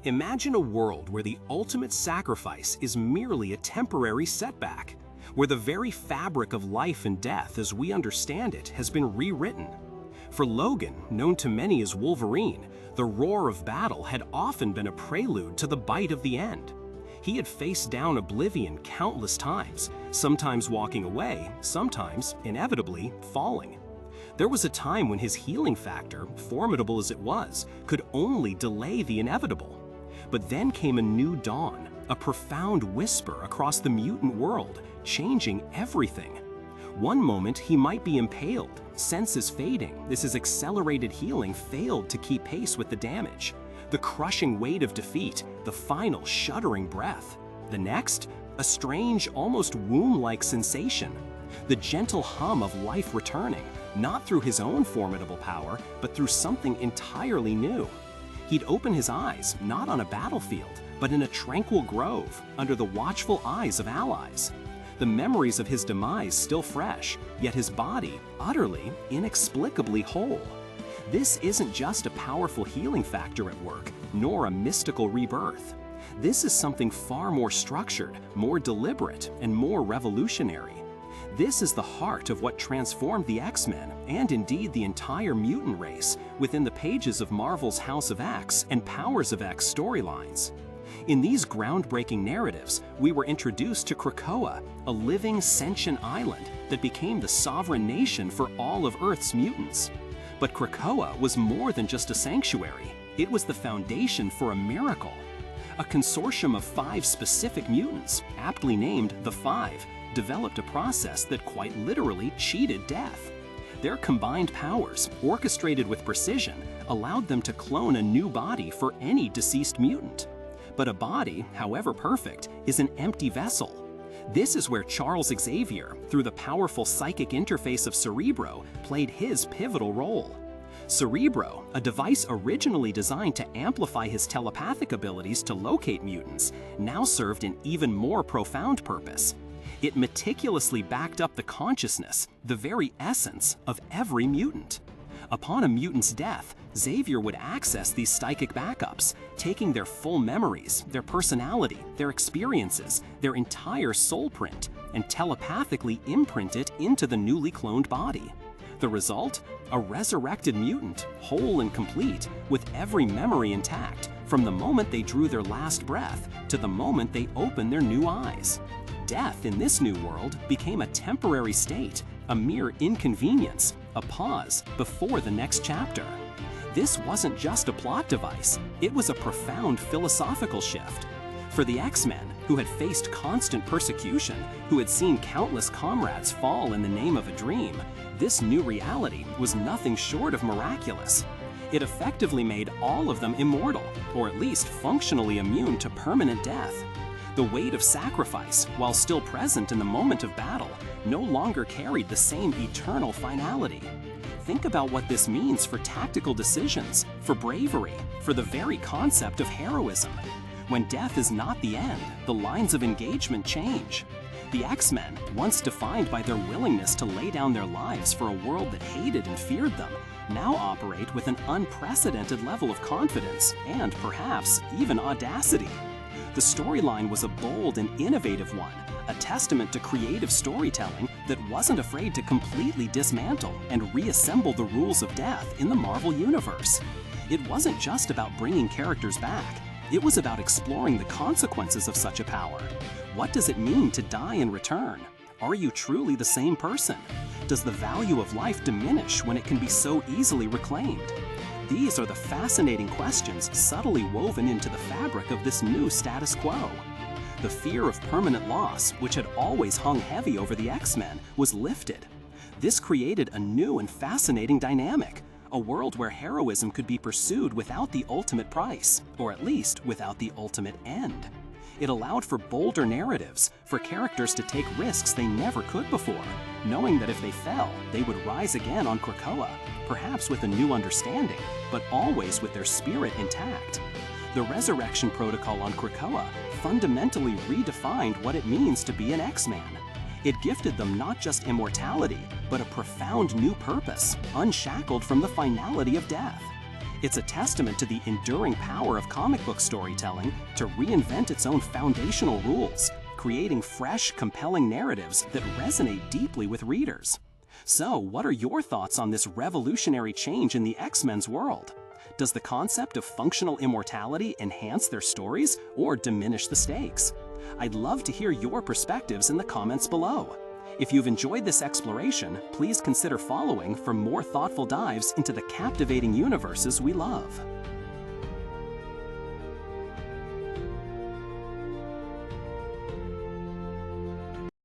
Imagine a world where the ultimate sacrifice is merely a temporary setback, where the very fabric of life and death as we understand it has been rewritten. For Logan, known to many as Wolverine, the roar of battle had often been a prelude to the bite of the end. He had faced down oblivion countless times, sometimes walking away, sometimes, inevitably, falling. There was a time when his healing factor, formidable as it was, could only delay the inevitable. But then came a new dawn, a profound whisper across the mutant world, changing everything. One moment he might be impaled, senses fading as his accelerated healing failed to keep pace with the damage. The crushing weight of defeat, the final shuddering breath. The next, a strange, almost womb-like sensation. The gentle hum of life returning, not through his own formidable power, but through something entirely new. He'd open his eyes, not on a battlefield, but in a tranquil grove, under the watchful eyes of allies. The memories of his demise still fresh, yet his body utterly, inexplicably whole. This isn't just a powerful healing factor at work, nor a mystical rebirth. This is something far more structured, more deliberate, and more revolutionary. This is the heart of what transformed the X-Men, and indeed the entire mutant race, within the pages of Marvel's House of X and Powers of X storylines. In these groundbreaking narratives, we were introduced to Krakoa, a living, sentient island that became the sovereign nation for all of Earth's mutants. But Krakoa was more than just a sanctuary. It was the foundation for a miracle. A consortium of 5 specific mutants, aptly named the Five, developed a process that quite literally cheated death. Their combined powers, orchestrated with precision, allowed them to clone a new body for any deceased mutant. But a body, however perfect, is an empty vessel. This is where Charles Xavier, through the powerful psychic interface of Cerebro, played his pivotal role. Cerebro, a device originally designed to amplify his telepathic abilities to locate mutants, now served an even more profound purpose. It meticulously backed up the consciousness, the very essence, of every mutant. Upon a mutant's death, Xavier would access these psychic backups, taking their full memories, their personality, their experiences, their entire soul print, and telepathically imprint it into the newly cloned body. The result? A resurrected mutant, whole and complete, with every memory intact, from the moment they drew their last breath to the moment they opened their new eyes. Death in this new world became a temporary state, a mere inconvenience, a pause before the next chapter. This wasn't just a plot device, it was a profound philosophical shift. For the X-Men, who had faced constant persecution, who had seen countless comrades fall in the name of a dream, this new reality was nothing short of miraculous. It effectively made all of them immortal, or at least functionally immune to permanent death. The weight of sacrifice, while still present in the moment of battle, no longer carried the same eternal finality. Think about what this means for tactical decisions, for bravery, for the very concept of heroism. When death is not the end, the lines of engagement change. The X-Men, once defined by their willingness to lay down their lives for a world that hated and feared them, now operate with an unprecedented level of confidence and, perhaps, even audacity. The storyline was a bold and innovative one, a testament to creative storytelling that wasn't afraid to completely dismantle and reassemble the rules of death in the Marvel Universe. It wasn't just about bringing characters back, it was about exploring the consequences of such a power. What does it mean to die and return? Are you truly the same person? Does the value of life diminish when it can be so easily reclaimed? These are the fascinating questions subtly woven into the fabric of this new status quo. The fear of permanent loss, which had always hung heavy over the X-Men, was lifted. This created a new and fascinating dynamic, a world where heroism could be pursued without the ultimate price, or at least without the ultimate end. It allowed for bolder narratives, for characters to take risks they never could before, knowing that if they fell, they would rise again on Krakoa, perhaps with a new understanding, but always with their spirit intact. The resurrection protocol on Krakoa fundamentally redefined what it means to be an X-Man. It gifted them not just immortality, but a profound new purpose, unshackled from the finality of death. It's a testament to the enduring power of comic book storytelling to reinvent its own foundational rules, creating fresh, compelling narratives that resonate deeply with readers. So, what are your thoughts on this revolutionary change in the X-Men's world? Does the concept of functional immortality enhance their stories or diminish the stakes? I'd love to hear your perspectives in the comments below. If you've enjoyed this exploration, please consider following for more thoughtful dives into the captivating universes we love.